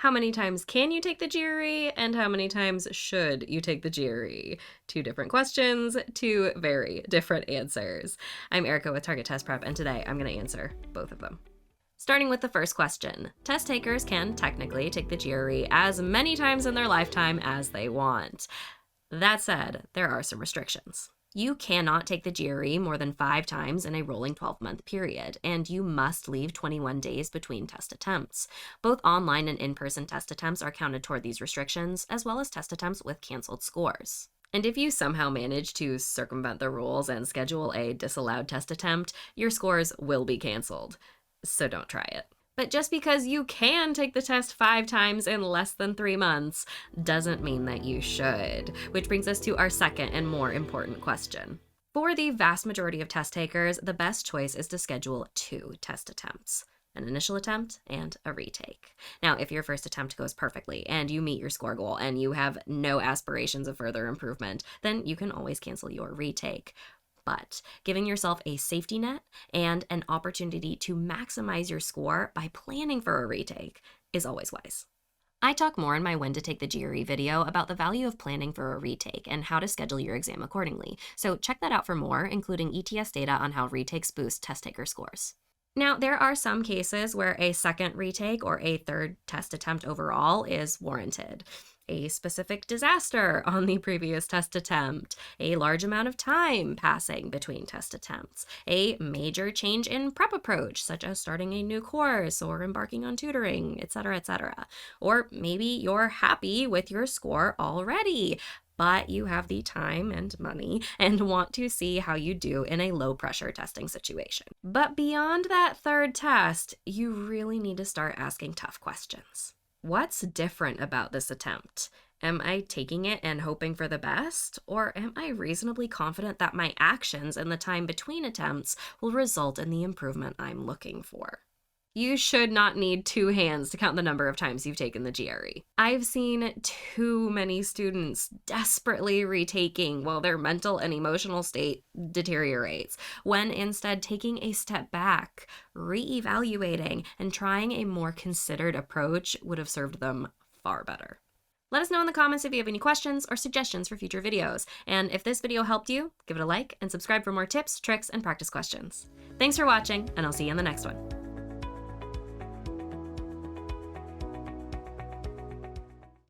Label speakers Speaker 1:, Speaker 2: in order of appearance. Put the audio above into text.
Speaker 1: How many times can you take the GRE, and how many times should you take the GRE? Two different questions, two very different answers. I'm Erika with Target Test Prep, and today I'm going to answer both of them. Starting with the first question, test takers can technically take the GRE as many times in their lifetime as they want. That said, there are some restrictions. You cannot take the GRE more than 5 times in a rolling 12-month period, and you must leave 21 days between test attempts. Both online and in-person test attempts are counted toward these restrictions, as well as test attempts with canceled scores. And if you somehow manage to circumvent the rules and schedule a disallowed test attempt, your scores will be canceled. So don't try it. But just because you can take the test 5 times in less than 3 months doesn't mean that you should, which brings us to our second and more important question. For the vast majority of test takers, the best choice is to schedule 2 test attempts, an initial attempt and a retake. Now, if your first attempt goes perfectly and you meet your score goal and you have no aspirations of further improvement, then you can always cancel your retake. But giving yourself a safety net and an opportunity to maximize your score by planning for a retake is always wise. I talk more in my When to Take the GRE video about the value of planning for a retake and how to schedule your exam accordingly, so check that out for more, including ETS data on how retakes boost test taker scores. Now, there are some cases where a second retake or a third test attempt overall is warranted. A specific disaster on the previous test attempt, a large amount of time passing between test attempts, a major change in prep approach, such as starting a new course or embarking on tutoring, etc., etc. Or maybe you're happy with your score already, but you have the time and money and want to see how you do in a low-pressure testing situation. But beyond that third test, you really need to start asking tough questions. What's different about this attempt? Am I taking it and hoping for the best? Or am I reasonably confident that my actions in the time between attempts will result in the improvement I'm looking for? You should not need 2 hands to count the number of times you've taken the GRE. I've seen too many students desperately retaking while their mental and emotional state deteriorates, when instead taking a step back, re-evaluating, and trying a more considered approach would have served them far better. Let us know in the comments if you have any questions or suggestions for future videos. And if this video helped you, give it a like and subscribe for more tips, tricks, and practice questions. Thanks for watching, and I'll see you in the next one.